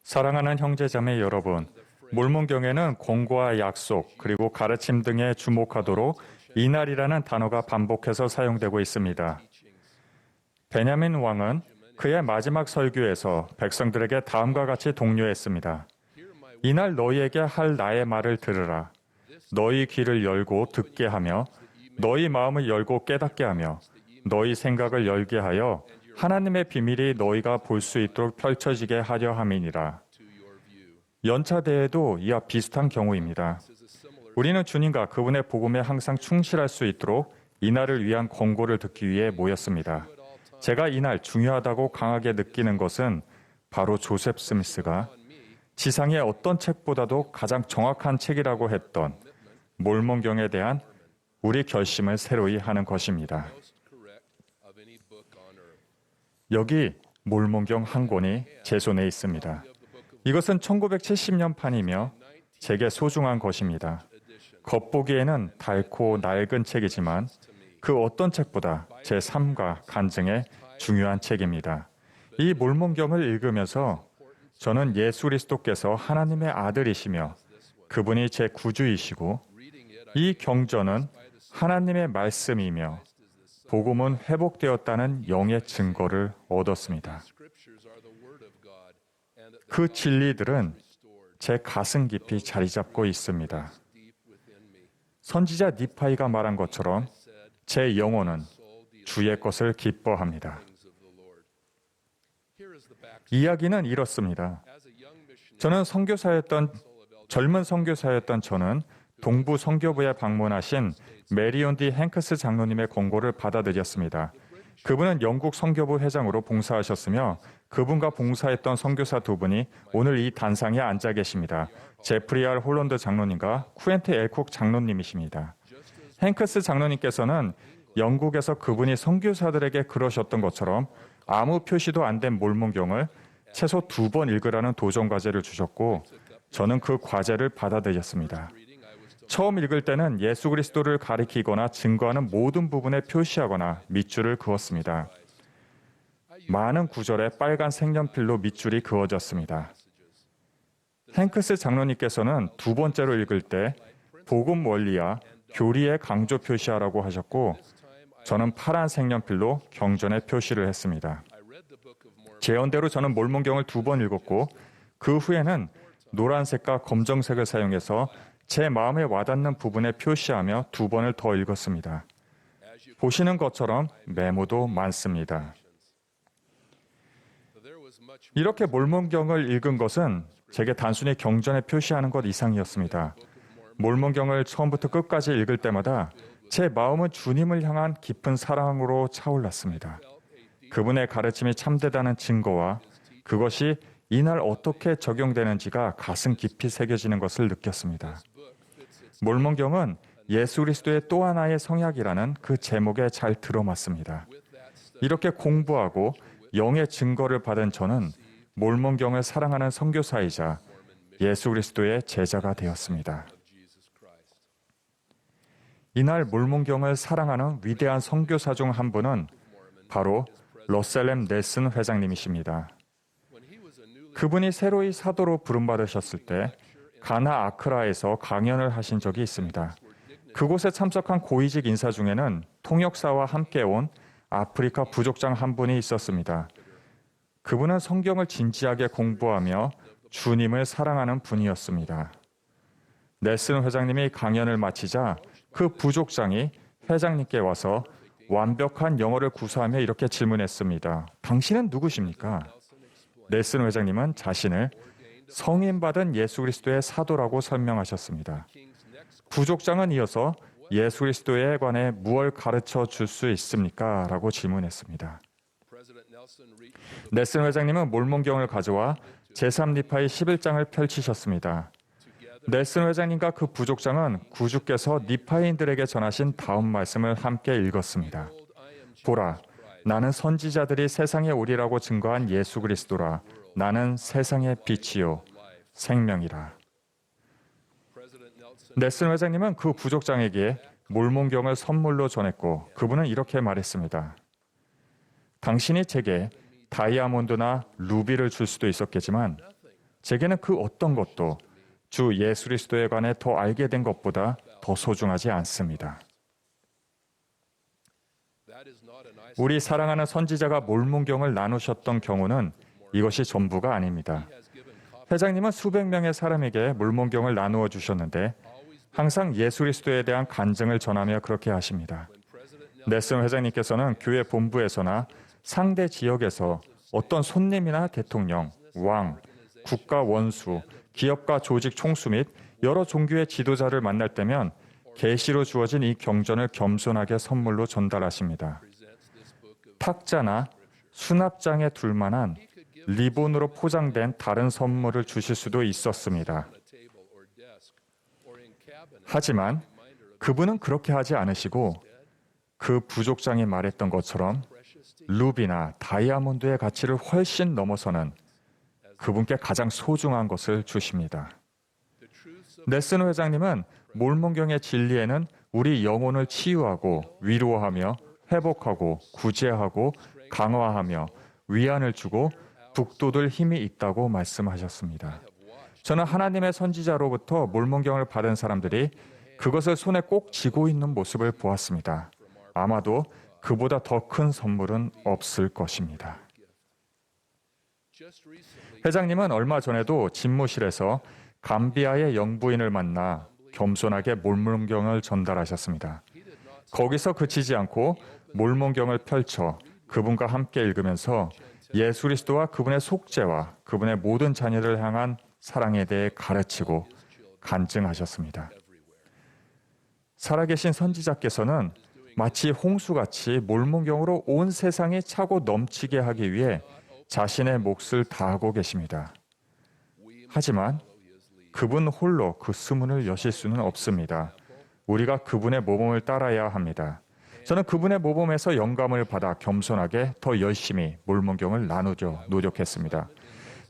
사랑하는 형제자매 여러분, 몰몬경에는 공고와 약속, 그리고 가르침 등에 주목하도록 이날이라는 단어가 반복해서 사용되고 있습니다. 베냐민 왕은 그의 마지막 설교에서 백성들에게 다음과 같이 독려했습니다. 이날 너희에게 할 나의 말을 들으라. 너희 귀를 열고 듣게 하며 너희 마음을 열고 깨닫게 하며 너희 생각을 열게 하여 하나님의 비밀이 너희가 볼 수 있도록 펼쳐지게 하려 함이니라. 연차대회도 이와 비슷한 경우입니다. 우리는 주님과 그분의 복음에 항상 충실할 수 있도록 이날을 위한 권고를 듣기 위해 모였습니다. 제가 이날 중요하다고 강하게 느끼는 것은 바로 조셉 스미스가 지상의 어떤 책보다도 가장 정확한 책이라고 했던 몰몬경에 대한 우리 결심을 새로이 하는 것입니다. 여기 몰몬경 한 권이 제 손에 있습니다. 이것은 1970년 판이며 제게 소중한 것입니다. 겉보기에는 닳고 낡은 책이지만 그 어떤 책보다 제 삶과 간증에 중요한 책입니다. 이 몰몬경을 읽으면서 저는 예수 그리스도께서 하나님의 아들이시며 그분이 제 구주이시고 이 경전은 하나님의 말씀이며 복음은 회복되었다는 영의 증거를 얻었습니다. 그 진리들은 제 가슴 깊이 자리 잡고 있습니다. 선지자 니파이가 말한 것처럼 제 영혼은 주의 것을 기뻐합니다. 이야기는 이렇습니다. 젊은 선교사였던 저는 동부 선교부에 방문하신 메리온 디 행크스 장로님의 권고를 받아들였습니다. 그분은 영국 선교부 회장으로 봉사하셨으며 그분과 봉사했던 선교사 두 분이 오늘 이 단상에 앉아 계십니다. 제프리 R. 홀런드 장로님과 쿠엔트 엘콕 장로님이십니다. 행크스 장로님께서는 영국에서 그분이 선교사들에게 그러셨던 것처럼 아무 표시도 안 된 몰몬경을 최소 2번 읽으라는 도전 과제를 주셨고 저는 그 과제를 받아들였습니다. 처음 읽을 때는 예수 그리스도를 가리키거나 증거하는 모든 부분에 표시하거나 밑줄을 그었습니다. 많은 구절에 빨간 색연필로 밑줄이 그어졌습니다. 행크스 장로님께서는 두 번째로 읽을 때 복음 원리와 교리에 강조 표시하라고 하셨고 저는 파란 색연필로 경전에 표시를 했습니다. 제언대로 저는 몰몬경을 2번 읽었고 그 후에는 노란색과 검정색을 사용해서 제 마음에 와닿는 부분에 표시하며 2번을 더 읽었습니다. 보시는 것처럼 메모도 많습니다. 이렇게 몰몬경을 읽은 것은 제게 단순히 경전에 표시하는 것 이상이었습니다. 몰몬경을 처음부터 끝까지 읽을 때마다 제 마음은 주님을 향한 깊은 사랑으로 차올랐습니다. 그분의 가르침이 참되다는 증거와 그것이 이날 어떻게 적용되는지가 가슴 깊이 새겨지는 것을 느꼈습니다. 몰몬경은 예수 그리스도의 또 하나의 성약이라는 그 제목에 잘 들어맞습니다. 이렇게 공부하고 영의 증거를 받은 저는 몰몬경을 사랑하는 선교사이자 예수 그리스도의 제자가 되었습니다. 이날 몰몬경을 사랑하는 위대한 선교사 중 한 분은 바로 러셀렘 넬슨 회장님이십니다. 그분이 새로이 사도로 부름받으셨을 때 가나 아크라에서 강연을 하신 적이 있습니다. 그곳에 참석한 고위직 인사 중에는 통역사와 함께 온 아프리카 부족장 한 분이 있었습니다. 그분은 성경을 진지하게 공부하며 주님을 사랑하는 분이었습니다. 넬슨 회장님이 강연을 마치자 그 부족장이 회장님께 와서 완벽한 영어를 구사하며 이렇게 질문했습니다. 당신은 누구십니까? 넬슨 회장님은 자신을 성인받은 예수 그리스도의 사도라고 설명하셨습니다. 부족장은 이어서 예수 그리스도에 관해 무엇을 가르쳐 줄 수 있습니까? 라고 질문했습니다. 넬슨 회장님은 몰몬경을 가져와 제3니파의 11장을 펼치셨습니다. 넬슨 회장님과 그 부족장은 구주께서 니파인들에게 전하신 다음 말씀을 함께 읽었습니다. 보라, 나는 선지자들이 세상에 오리라고 증거한 예수 그리스도라. 나는 세상의 빛이요 생명이라. 넬슨 회장님은 그 부족장에게 몰몬경을 선물로 전했고 그분은 이렇게 말했습니다. 당신이 제게 다이아몬드나 루비를 줄 수도 있었겠지만 제게는 그 어떤 것도 주 예수 그리스도에 관해 더 알게 된 것보다 더 소중하지 않습니다. 우리 사랑하는 선지자가 몰문경을 나누셨던 경우는 이것이 전부가 아닙니다. 회장님은 수백 명의 사람에게 몰문경을 나누어 주셨는데 항상 예수 그리스도에 대한 간증을 전하며 그렇게 하십니다. 넬슨 회장님께서는 교회 본부에서나 상대 지역에서 어떤 손님이나 대통령, 왕, 국가 원수, 기업가 조직 총수 및 여러 종교의 지도자를 만날 때면 계시로 주어진 이 경전을 겸손하게 선물로 전달하십니다. 탁자나 수납장에 둘 만한 리본으로 포장된 다른 선물을 주실 수도 있었습니다. 하지만 그분은 그렇게 하지 않으시고 그 부족장이 말했던 것처럼 루비나 다이아몬드의 가치를 훨씬 넘어서는 그분께 가장 소중한 것을 주십니다. 넬슨 회장님은 몰몬경의 진리에는 우리 영혼을 치유하고 위로하며 회복하고 구제하고 강화하며 위안을 주고 북돋을 힘이 있다고 말씀하셨습니다. 저는 하나님의 선지자로부터 몰몬경을 받은 사람들이 그것을 손에 꼭 쥐고 있는 모습을 보았습니다. 아마도 그보다 더 큰 선물은 없을 것입니다. 회장님은 얼마 전에도 집무실에서 감비아의 영부인을 만나 겸손하게 몰몬경을 전달하셨습니다. 거기서 그치지 않고 몰몬경을 펼쳐 그분과 함께 읽으면서 예수 그리스도와 그분의 속죄와 그분의 모든 자녀를 향한 사랑에 대해 가르치고 간증하셨습니다. 살아계신 선지자께서는 마치 홍수같이 몰몬경으로 온 세상이 차고 넘치게 하기 위해 자신의 몫을 다하고 계십니다. 하지만 그분 홀로 그 수문을 여실 수는 없습니다. 우리가 그분의 모범을 따라야 합니다. 저는 그분의 모범에서 영감을 받아 겸손하게 더 열심히 몰몬경을 나누려 노력했습니다.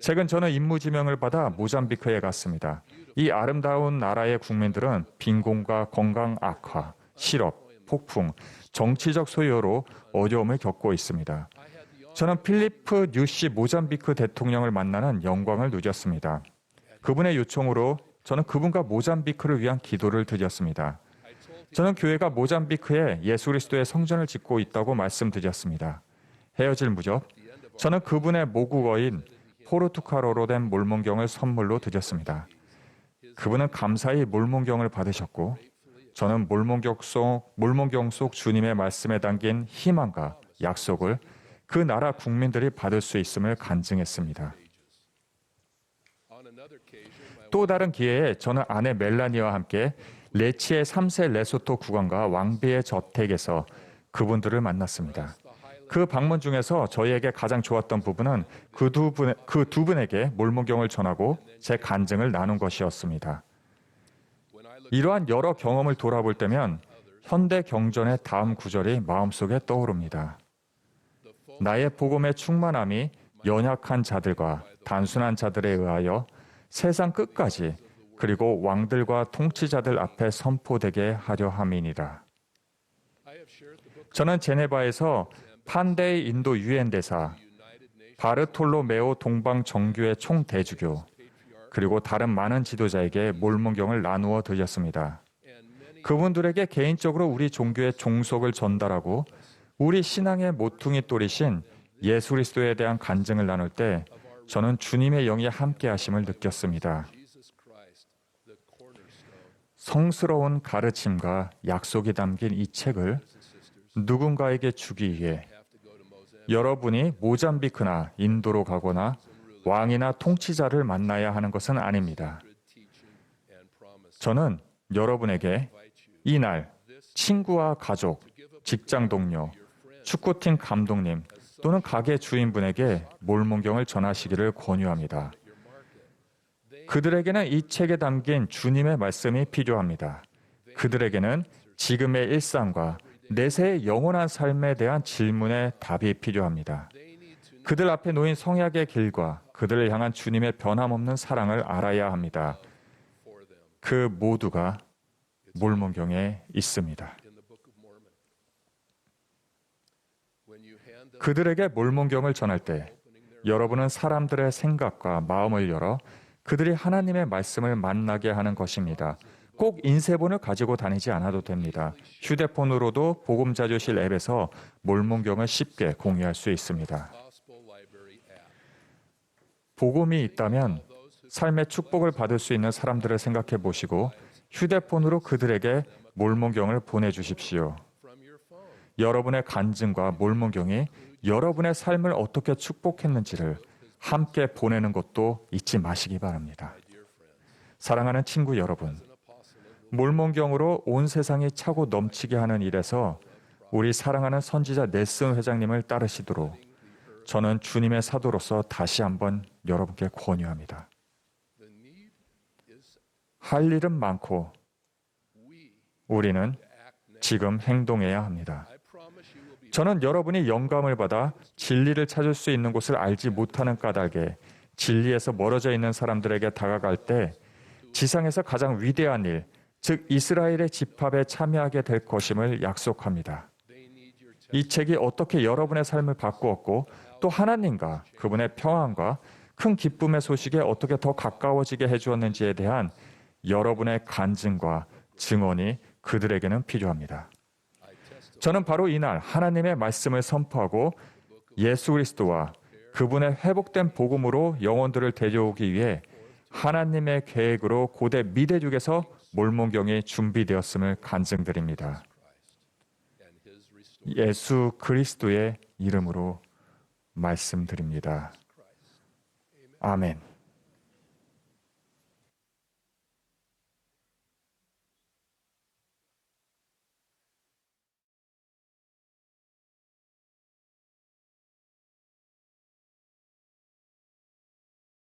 최근 저는 임무지명을 받아 모잠비크에 갔습니다. 이 아름다운 나라의 국민들은 빈곤과 건강 악화, 실업, 폭풍, 정치적 소요로 어려움을 겪고 있습니다. 저는 필리프 뉴시 모잠비크 대통령을 만나는 영광을 누렸습니다. 그분의 요청으로 저는 그분과 모잠비크를 위한 기도를 드렸습니다. 저는 교회가 모잠비크에 예수 그리스도의 성전을 짓고 있다고 말씀드렸습니다. 헤어질 무렵 저는 그분의 모국어인 포르투갈어로 된 몰몬경을 선물로 드렸습니다. 그분은 감사히 몰몬경을 받으셨고 저는 몰몬경 속 주님의 말씀에 담긴 희망과 약속을 그 나라 국민들이 받을 수 있음을 간증했습니다. 또 다른 기회에 저는 아내 멜라니와 함께 레치의 3세 레소토 국왕과 왕비의 저택에서 그분들을 만났습니다. 그 방문 중에서 저희에게 가장 좋았던 부분은 그 두 분에게 몰몬경을 전하고 제 간증을 나눈 것이었습니다. 이러한 여러 경험을 돌아볼 때면 현대 경전의 다음 구절이 마음속에 떠오릅니다. 나의 복음의 충만함이 연약한 자들과 단순한 자들에 의하여 세상 끝까지 그리고 왕들과 통치자들 앞에 선포되게 하려 함이니라. 저는 제네바에서 판데이 인도 유엔 대사, 바르톨로메오 동방 정교회 총대주교, 그리고 다른 많은 지도자에게 몰몬경을 나누어 드렸습니다. 그분들에게 개인적으로 우리 종교의 종속을 전달하고 우리 신앙의 모퉁이 돌이신 예수 그리스도에 대한 간증을 나눌 때 저는 주님의 영이 함께 하심을 느꼈습니다. 성스러운 가르침과 약속이 담긴 이 책을 누군가에게 주기 위해 여러분이 모잠비크나 인도로 가거나 왕이나 통치자를 만나야 하는 것은 아닙니다. 저는 여러분에게 이날 친구와 가족, 직장 동료, 축구팀 감독님 또는 가게 주인분에게 몰몬경을 전하시기를 권유합니다. 그들에게는 이 책에 담긴 주님의 말씀이 필요합니다. 그들에게는 지금의 일상과 내세의 영원한 삶에 대한 질문에 답이 필요합니다. 그들 앞에 놓인 성약의 길과 그들을 향한 주님의 변함없는 사랑을 알아야 합니다. 그 모두가 몰몬경에 있습니다. 그들에게 몰몬경을 전할 때 여러분은 사람들의 생각과 마음을 열어 그들이 하나님의 말씀을 만나게 하는 것입니다. 꼭 인쇄본을 가지고 다니지 않아도 됩니다. 휴대폰으로도 복음자료실 앱에서 몰몬경을 쉽게 공유할 수 있습니다. 복음이 있다면 삶의 축복을 받을 수 있는 사람들을 생각해 보시고 휴대폰으로 그들에게 몰몬경을 보내주십시오. 여러분의 간증과 몰몬경이 여러분의 삶을 어떻게 축복했는지를 함께 보내는 것도 잊지 마시기 바랍니다. 사랑하는 친구 여러분, 몰몬경으로 온 세상이 차고 넘치게 하는 일에서 우리 사랑하는 선지자 넬슨 회장님을 따르시도록 저는 주님의 사도로서 다시 한번 여러분께 권유합니다. 할 일은 많고 우리는 지금 행동해야 합니다. 저는 여러분이 영감을 받아 진리를 찾을 수 있는 곳을 알지 못하는 까닭에 진리에서 멀어져 있는 사람들에게 다가갈 때 지상에서 가장 위대한 일, 즉 이스라엘의 집합에 참여하게 될 것임을 약속합니다. 이 책이 어떻게 여러분의 삶을 바꾸었고 또 하나님과 그분의 평안과 큰 기쁨의 소식에 어떻게 더 가까워지게 해주었는지에 대한 여러분의 간증과 증언이 그들에게는 필요합니다. 저는 바로 이날 하나님의 말씀을 선포하고 예수 그리스도와 그분의 회복된 복음으로 영혼들을 데려오기 위해 하나님의 계획으로 고대 미대륙에서 몰몬경이 준비되었음을 간증드립니다. 예수 그리스도의 이름으로 말씀드립니다. 아멘.